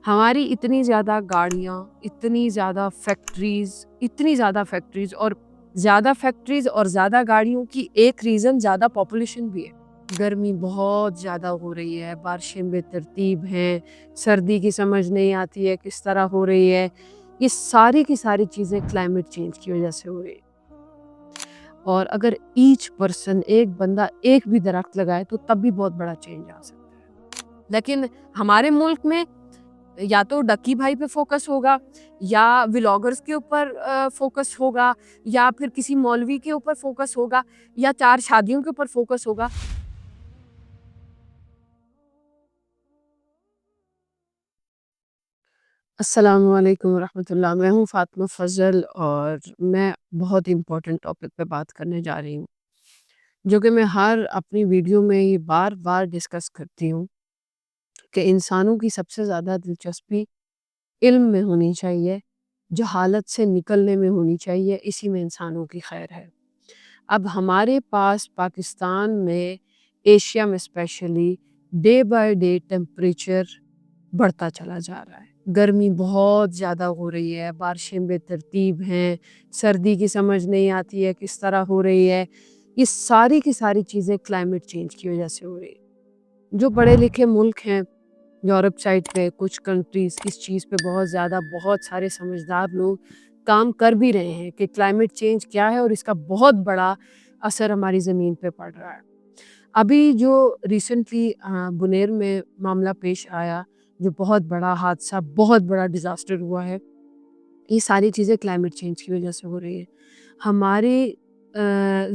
ہماری اتنی زیادہ گاڑیاں، اتنی زیادہ فیکٹریز اور زیادہ گاڑیوں کی ایک ریزن زیادہ پاپولیشن بھی ہے۔ گرمی بہت زیادہ ہو رہی ہے، بارشیں بے ترتیب ہیں، سردی کی سمجھ نہیں آتی ہے کس طرح ہو رہی ہے۔ یہ ساری کی ساری چیزیں کلائمیٹ چینج کی وجہ سے ہو رہی ہیں۔ اور اگر ایچ پرسن، ایک بندہ ایک بھی درخت لگائے تو تب بھی بہت بڑا چینج آ سکتا ہے۔ لیکن ہمارے ملک میں یا تو ڈکی بھائی پہ فوکس ہوگا، یا ولاگرز کے اوپر فوکس ہوگا، یا پھر کسی مولوی کے اوپر فوکس ہوگا، یا 4 شادیوں کے اوپر فوکس ہوگا۔ السلام علیکم ورحمۃ اللہ، میں ہوں فاطمہ فضل، اور میں بہت امپورٹنٹ ٹاپک پہ بات کرنے جا رہی ہوں، جو کہ میں ہر اپنی ویڈیو میں یہ بار بار ڈسکس کرتی ہوں کہ انسانوں کی سب سے زیادہ دلچسپی علم میں ہونی چاہیے، جہالت سے نکلنے میں ہونی چاہیے، اسی میں انسانوں کی خیر ہے۔ اب ہمارے پاس پاکستان میں، ایشیا میں specially, day by day temperature بڑھتا چلا جا رہا ہے۔ گرمی بہت زیادہ ہو رہی ہے، بارشیں بے ترتیب ہیں، سردی کی سمجھ نہیں آتی ہے کس طرح ہو رہی ہے۔ یہ ساری کی ساری چیزیں کلائمیٹ چینج کی وجہ سے ہو رہی ہیں۔ جو پڑھے لکھے ملک ہیں یورپ سائڈ پہ، کچھ کنٹریز اس چیز پہ بہت سارے سمجھدار لوگ کام کر بھی رہے ہیں کہ کلائمیٹ چینج کیا ہے اور اس کا بہت بڑا اثر ہماری زمین پہ پڑ رہا ہے۔ ابھی جو ریسنٹلی بنیر میں معاملہ پیش آیا، جو بہت بڑا حادثہ، بہت بڑا ڈیزاسٹر ہوا ہے، یہ ساری چیزیں کلائمیٹ چینج کی وجہ سے ہو رہی ہیں۔ ہماری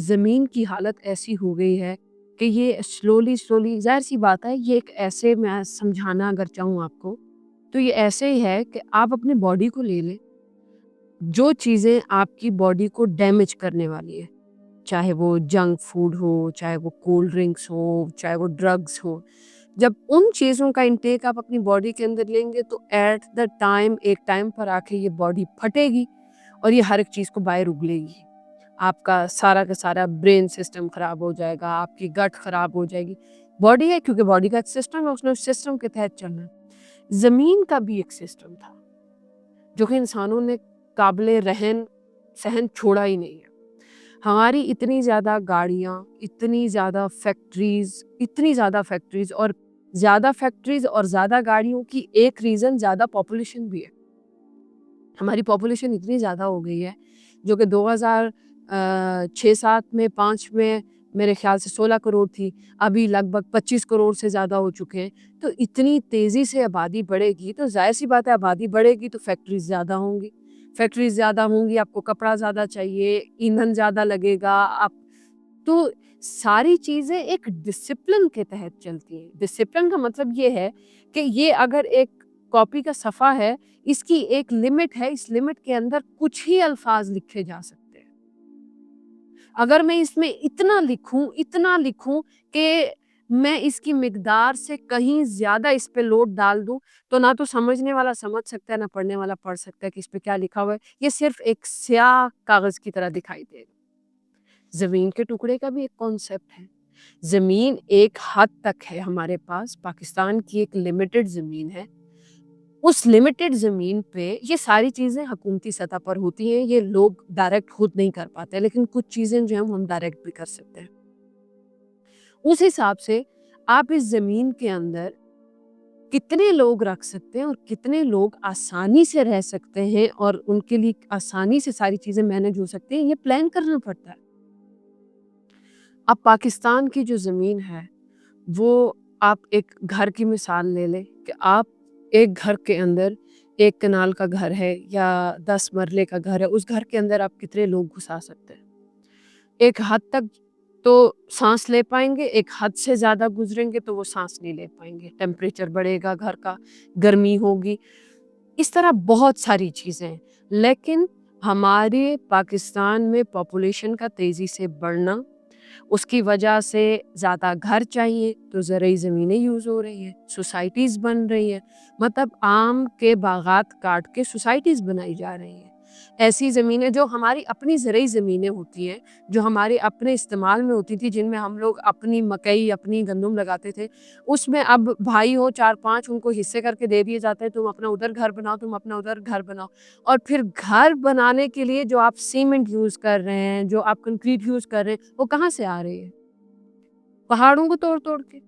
زمین کی حالت ایسی ہو گئی ہے کہ یہ سلولی ظاہر سی بات ہے، یہ ایک ایسے، میں سمجھانا اگر چاہوں آپ کو تو یہ ایسے ہی ہے کہ آپ اپنے باڈی کو لے لیں، جو چیزیں آپ کی باڈی کو ڈیمیج کرنے والی ہے، چاہے وہ جنک فوڈ ہو، چاہے وہ کولڈ ڈرنکس ہو، چاہے وہ ڈرگز ہو، جب ان چیزوں کا انٹیک آپ اپنی باڈی کے اندر لیں گے تو ایٹ دا ٹائم، ایک ٹائم پر آ کے یہ باڈی پھٹے گی اور یہ ہر ایک چیز کو باہر اگلے گی۔ آپ کا سارا برین سسٹم خراب ہو جائے گا، آپ کی گٹ خراب ہو جائے گی۔ باڈی ہے، کیونکہ باڈی کا ایک سسٹم ہے، اس نے اس سسٹم کے تحت چلنا ہے۔ زمین کا بھی ایک سسٹم تھا جو کہ انسانوں نے قابل رہن سہن چھوڑا ہی نہیں ہے۔ ہماری اتنی زیادہ گاڑیاں، اتنی زیادہ فیکٹریز اور زیادہ گاڑیوں کی ایک ریزن زیادہ پاپولیشن بھی ہے۔ ہماری پاپولیشن اتنی زیادہ ہو گئی ہے، جو کہ 2006-07 میں 5 میں میرے خیال سے 16 کروڑ تھی، ابھی لگ بھگ 25 کروڑ سے زیادہ ہو چکے ہیں۔ تو اتنی تیزی سے آبادی بڑھے گی تو ظاہر سی بات ہے، آبادی بڑھے گی تو فیکٹریز زیادہ ہوں گی، آپ کو کپڑا زیادہ چاہیے، ایندھن زیادہ لگے گا، تو ساری چیزیں ایک ڈسپلن کے تحت چلتی ہیں۔ ڈسپلن کا مطلب یہ ہے کہ یہ اگر ایک کاپی کا صفحہ ہے، اس کی ایک لمٹ ہے، اس لمٹ کے اندر کچھ ہی الفاظ لکھے جا سکتے ہیں۔ اگر میں اس میں اتنا لکھوں کہ میں اس کی مقدار سے کہیں زیادہ اس پہ لوڈ ڈال دوں تو نہ تو سمجھنے والا سمجھ سکتا ہے، نہ پڑھنے والا پڑھ سکتا ہے کہ اس پہ کیا لکھا ہوا ہے۔ یہ صرف ایک سیاہ کاغذ کی طرح دکھائی دے گا۔ زمین کے ٹکڑے کا بھی ایک کانسیپٹ ہے۔ زمین ایک حد تک ہے ہمارے پاس، پاکستان کی ایک لمیٹڈ زمین ہے۔ اس لمیٹڈ زمین پہ یہ ساری چیزیں حکومتی سطح پر ہوتی ہیں، یہ لوگ ڈائریکٹ خود نہیں کر پاتے، لیکن کچھ چیزیں جو ہیں ہم ڈائریکٹ بھی کر سکتے ہیں۔ اس حساب سے آپ اس زمین کے اندر کتنے لوگ رکھ سکتے ہیں اور کتنے لوگ آسانی سے رہ سکتے ہیں اور ان کے لیے آسانی سے ساری چیزیں مینج ہو سکتے ہیں، یہ پلان کرنا پڑتا ہے۔ اب پاکستان کی جو زمین ہے، وہ آپ ایک گھر کی مثال لے لیں کہ آپ ایک گھر کے اندر، 1 کنال کا گھر ہے یا 10 مرلے کا گھر ہے، اس گھر کے اندر آپ کتنے لوگ گھسا سکتے ہیں؟ ایک حد تک تو سانس لے پائیں گے، ایک حد سے زیادہ گزریں گے تو وہ سانس نہیں لے پائیں گے، ٹیمپریچر بڑھے گا گھر کا، گرمی ہوگی، اس طرح بہت ساری چیزیں ہیں۔ لیکن ہمارے پاکستان میں پاپولیشن کا تیزی سے بڑھنا، اس کی وجہ سے زیادہ گھر چاہیے تو زرعی زمینیں یوز ہو رہی ہیں، سوسائٹیز بن رہی ہیں، مطلب آم کے باغات کاٹ کے سوسائٹیز بنائی جا رہی ہیں۔ ایسی زمینیں جو ہماری اپنی زرعی زمینیں ہوتی ہیں، جو ہمارے اپنے استعمال میں ہوتی تھی، جن میں ہم لوگ اپنی مکئی اپنی گندم لگاتے تھے، اس میں اب بھائی ہو 4-5 ان کو حصے کر کے دے دیے جاتے ہیں، تم اپنا ادھر گھر بناؤ، تم اپنا ادھر گھر بناؤ. اور پھر گھر بنانے کے لیے جو آپ سیمنٹ یوز کر رہے ہیں، جو آپ کنکریٹ یوز کر رہے ہیں، وہ کہاں سے آ رہی ہے؟ پہاڑوں کو توڑ توڑ کے.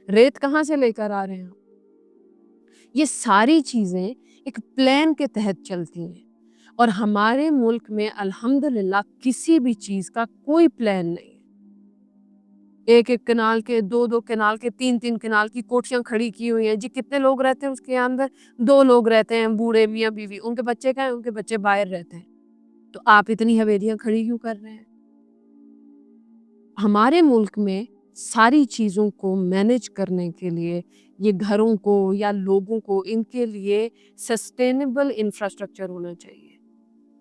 ریت کہاں سے لے کر آ رہے ہیں؟ یہ ساری چیزیں ایک پلان کے تحت چلتی ہیں، اور ہمارے ملک میں الحمدللہ کسی بھی چیز کا کوئی پلان نہیں. ایک کنال کے 2 کنال کے 3 کنال کی کوٹھیاں کھڑی کی ہوئی ہیں جی. کتنے لوگ رہتے ہیں اس کے اندر؟ 2 لوگ رہتے ہیں، بوڑھے میاں بیوی. ان کے بچے کیا ہیں؟ ان کے بچے باہر رہتے ہیں. تو آپ اتنی حویلیاں کھڑی کیوں کر رہے ہیں؟ ہمارے ملک میں ساری چیزوں کو مینج کرنے کے لیے یہ گھروں کو یا لوگوں کو ان کے لیے سسٹینیبل انفراسٹرکچر ہونا چاہیے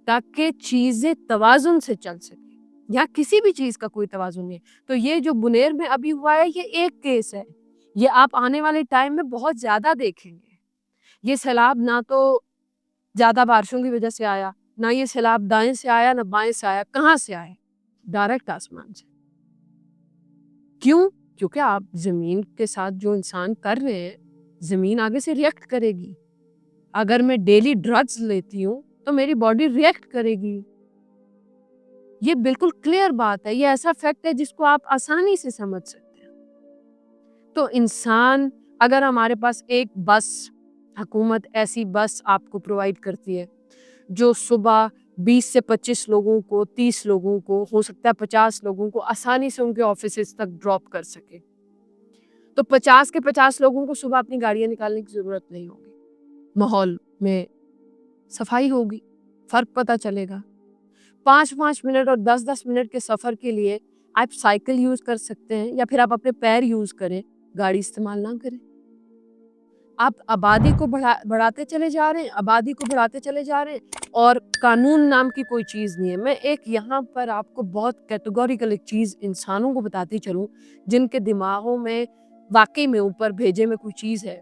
تاکہ چیزیں توازن سے چل سکیں. یہاں کسی بھی چیز کا کوئی توازن نہیں. تو یہ جو بنیر میں ابھی ہوا ہے یہ ایک کیس ہے. یہ آپ آنے والے ٹائم میں بہت زیادہ دیکھیں گے. یہ سیلاب نہ تو زیادہ بارشوں کی وجہ سے آیا، نہ یہ سیلاب دائیں سے آیا نہ بائیں سے آیا. کہاں سے آئے؟ ڈائریکٹ آسمان سے. کیوں؟ کیونکہ آپ زمین کے ساتھ جو انسان کر رہے ہیں، زمین آگے سے ریئیکٹ کرے گی. اگر میں ڈیلی ڈرگز لیتی ہوں تو میری باڈی ریئیکٹ کرے گی. یہ بالکل کلیئر بات ہے. یہ ایسا فیکٹ ہے جس کو آپ آسانی سے سمجھ سکتے ہیں. تو انسان، اگر ہمارے پاس ایک بس، حکومت ایسی بس آپ کو پرووائڈ کرتی ہے جو صبح 20 سے 25 لوگوں کو، 30 لوگوں کو، ہو سکتا ہے 50 لوگوں کو آسانی سے ان کے آفیسز تک ڈراپ کر سکے، تو 50 کے 50 لوگوں کو صبح اپنی گاڑیاں نکالنے کی ضرورت نہیں ہوگی. ماحول میں صفائی ہوگی، فرق پتہ چلے گا. 5 منٹ اور 10 منٹ کے سفر کے لیے آپ سائیکل یوز کر سکتے ہیں، یا پھر آپ اپنے پیر یوز کریں، گاڑی استعمال نہ کریں. آپ آبادی کو بڑھاتے چلے جا رہے ہیں، آبادی کو بڑھاتے چلے جا رہے ہیں، اور قانون نام کی کوئی چیز نہیں ہے. میں ایک یہاں پر آپ کو بہت کیٹیگوریکل ایک چیز انسانوں کو بتاتی چلوں جن کے دماغوں میں واقعی میں اوپر بھیجے میں کوئی چیز ہے.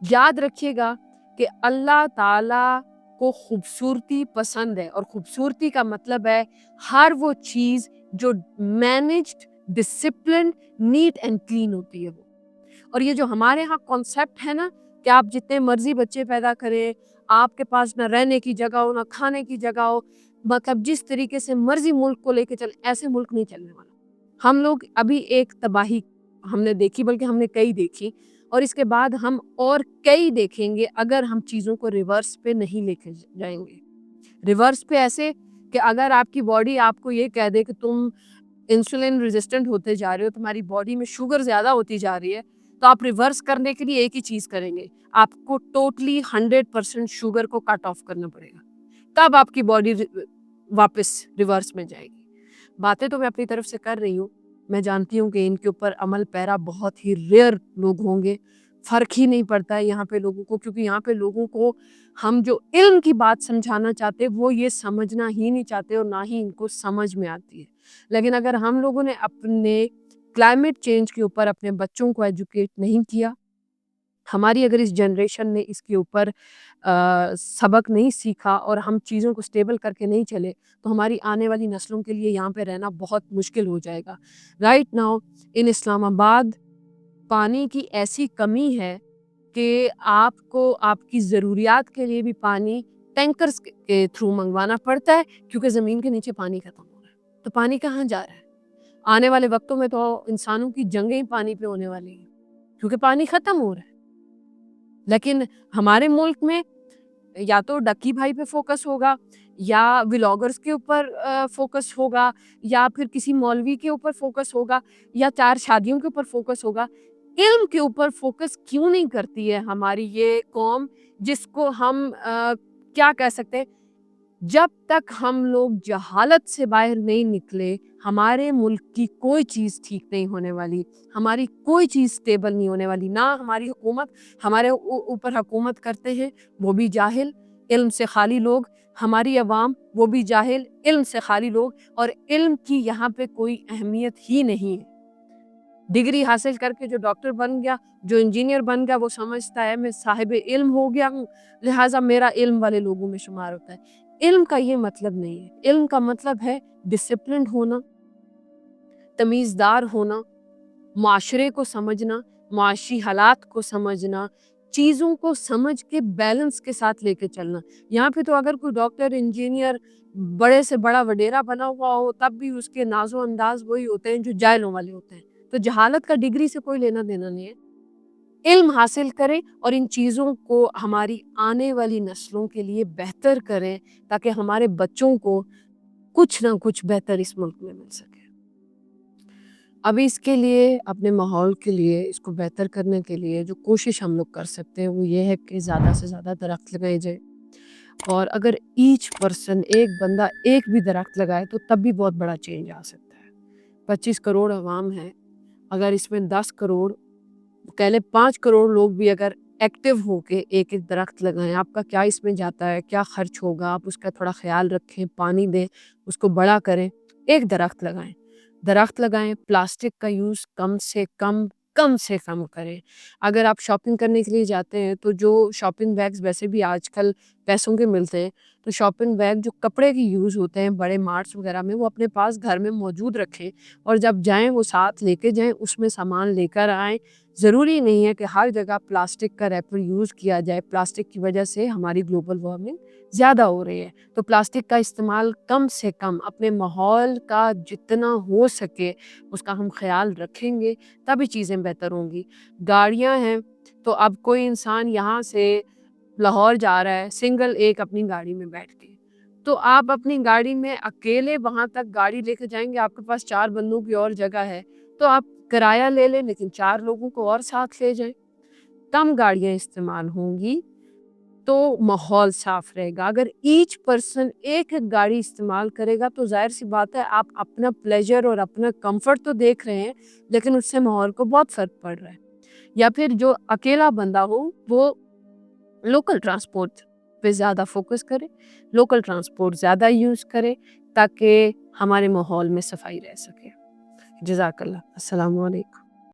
یاد رکھیے گا کہ اللہ تعالیٰ کو خوبصورتی پسند ہے، اور خوبصورتی کا مطلب ہے ہر وہ چیز جو managed, discipline, neat and clean ہوتی ہے وہ. اور یہ جو ہمارے ہاں کانسیپٹ ہے نا کہ آپ جتنے مرضی بچے پیدا کریں، آپ کے پاس نہ رہنے کی جگہ ہو، نہ کھانے کی جگہ ہو، مطلب جس طریقے سے مرضی ملک کو لے کے چلیں، ایسے ملک نہیں چلنے والا. ہم لوگ ابھی ایک تباہی ہم نے دیکھی، بلکہ ہم نے کئی دیکھی، اور اس کے بعد ہم اور کئی دیکھیں گے اگر ہم چیزوں کو ریورس پہ نہیں لے کے جائیں گے. ریورس پہ ایسے کہ اگر آپ کی باڈی آپ کو یہ کہہ دے کہ تم انسولین ریزسٹنٹ ہوتے جا رہے ہو، تمہاری باڈی میں شوگر زیادہ ہوتی جا رہی ہے، تو آپ ریورس کرنے کے لیے ایک ہی چیز کریں گے، آپ کو ٹوٹلی 100% شوگر کو کٹ آف کرنا پڑے گا. تب آپ کی باڈی واپس ریورس میں جائے گی. باتیں تو میں اپنی طرف سے کر رہی ہوں، میں جانتی ہوں کہ ان کے اوپر عمل پیرا بہت ہی ریئر لوگ ہوں گے. فرق ہی نہیں پڑتا ہے یہاں پہ لوگوں کو، کیونکہ یہاں پہ لوگوں کو ہم جو علم کی بات سمجھانا چاہتے وہ یہ سمجھنا ہی نہیں چاہتے، اور نہ ہی ان کو سمجھ میں آتی ہے. لیکن اگر ہم لوگوں نے اپنے کلائمیٹ چینج کے اوپر اپنے بچوں کو ایجوکیٹ نہیں کیا، ہماری اگر اس جنریشن نے اس کے اوپر سبق نہیں سیکھا، اور ہم چیزوں کو سٹیبل کر کے نہیں چلے، تو ہماری آنے والی نسلوں کے لیے یہاں پہ رہنا بہت مشکل ہو جائے گا. رائٹ ناؤ ان اسلام آباد پانی کی ایسی کمی ہے کہ آپ کو آپ کی ضروریات کے لیے بھی پانی ٹینکرز کے تھرو منگوانا پڑتا ہے، کیونکہ زمین کے نیچے پانی ختم ہو رہا ہے. تو پانی کہاں جا رہا ہے؟ آنے والے وقتوں میں تو انسانوں کی جنگیں پانی پہ ہونے والی ہیں، کیونکہ پانی ختم ہو رہا ہے. لیکن ہمارے ملک میں یا تو ڈکی بھائی پہ فوکس ہوگا، یا ولاگرز کے اوپر فوکس ہوگا، یا پھر کسی مولوی کے اوپر فوکس ہوگا، یا 4 شادیوں کے اوپر فوکس ہوگا. علم کے اوپر فوکس کیوں نہیں کرتی ہے ہماری یہ قوم، جس کو ہم کیا کہہ سکتے ہیں؟ جب تک ہم لوگ جہالت سے باہر نہیں نکلے، ہمارے ملک کی کوئی چیز ٹھیک نہیں ہونے والی، ہماری کوئی چیز سٹیبل نہیں ہونے والی. نہ ہماری حکومت، ہمارے اوپر حکومت کرتے ہیں وہ بھی جاہل، علم سے خالی لوگ، ہماری عوام وہ بھی جاہل، علم سے خالی لوگ، اور علم کی یہاں پہ کوئی اہمیت ہی نہیں ہے. ڈگری حاصل کر کے جو ڈاکٹر بن گیا، جو انجینئر بن گیا، وہ سمجھتا ہے میں صاحب علم ہو گیا ہوں، لہٰذا میرا علم والے لوگوں میں شمار ہوتا ہے. علم کا یہ مطلب نہیں ہے، علم کا مطلب ہے ڈسپلنڈ ہونا، تمیزدار ہونا، معاشرے کو سمجھنا، معاشی حالات کو سمجھنا، چیزوں کو سمجھ کے بیلنس کے ساتھ لے کے چلنا۔ یہاں پہ تو اگر کوئی ڈاکٹر، انجینئر، بڑے سے بڑا وڈیرا بنا ہوا ہو تب بھی اس کے ناز و انداز وہی ہوتے ہیں جو جاہلوں والے ہوتے ہیں۔ تو جہالت کا ڈگری سے کوئی لینا دینا نہیں ہے۔ علم حاصل کریں اور ان چیزوں کو ہماری آنے والی نسلوں کے لیے بہتر کریں تاکہ ہمارے بچوں کو کچھ نہ کچھ بہتر اس ملک میں مل سکے۔ ابھی اس کے لیے، اپنے ماحول کے لیے، اس کو بہتر کرنے کے لیے جو کوشش ہم لوگ کر سکتے ہیں وہ یہ ہے کہ زیادہ سے زیادہ درخت لگائے جائے، اور اگر ایچ پرسن، ایک بندہ ایک بھی درخت لگائے تو تب بھی بہت بڑا چینج آ سکتا ہے۔ 25 کروڑ عوام ہے، اگر اس میں 10 کروڑ، کہہ لیں 5 کروڑ لوگ بھی اگر ایکٹیو ہو کے ایک ایک درخت لگائیں، آپ کا کیا اس میں جاتا ہے، کیا خرچ ہوگا، آپ اس کا تھوڑا خیال رکھیں، پانی دیں، اس کو بڑا کریں، ایک درخت لگائیں۔ درخت لگائیں، پلاسٹک کا یوز کم سے کم کریں۔ اگر آپ شاپنگ کرنے کے لیے جاتے ہیں تو جو شاپنگ بیگز ویسے بھی آج کل پیسوں کے ملتے ہیں، تو شاپنگ بیگ جو کپڑے کی یوز ہوتے ہیں بڑے مارٹس وغیرہ میں، وہ اپنے پاس گھر میں موجود رکھیں، اور جب جائیں وہ ساتھ لے کے جائیں، اس میں سامان لے کر آئیں۔ ضروری نہیں ہے کہ ہر جگہ پلاسٹک کا ریپر یوز کیا جائے، پلاسٹک کی وجہ سے ہماری گلوبل وارمنگ زیادہ ہو رہی ہے، تو پلاسٹک کا استعمال کم سے کم، اپنے ماحول کا جتنا ہو سکے اس کا ہم خیال رکھیں گے تبھی چیزیں بہتر ہوں گی۔ گاڑیاں ہیں تو اب کوئی انسان یہاں سے لاہور جا رہا ہے سنگل ایک اپنی گاڑی میں بیٹھ کے، تو آپ اپنی گاڑی میں اکیلے وہاں تک گاڑی لے کے جائیں گے، آپ کے پاس 4 بندوں کی اور جگہ ہے تو آپ کرایہ لے لیں، لیکن 4 لوگوں کو اور ساتھ لے جائیں۔ کم گاڑیاں استعمال ہوں گی تو ماحول صاف رہے گا۔ اگر ایچ پرسن ایک ایک گاڑی استعمال کرے گا تو ظاہر سی بات ہے آپ اپنا پلیجر اور اپنا کمفرٹ تو دیکھ رہے ہیں، لیکن اس سے ماحول کو بہت فرق پڑ رہا ہے۔ یا پھر جو اکیلا بندہ ہو وہ لوکل ٹرانسپورٹ پہ زیادہ فوکس کرے، لوکل ٹرانسپورٹ زیادہ یوز کرے تاکہ ہمارے ماحول میں صفائی رہ سکے۔ جزاک اللہ۔ السلام علیکم۔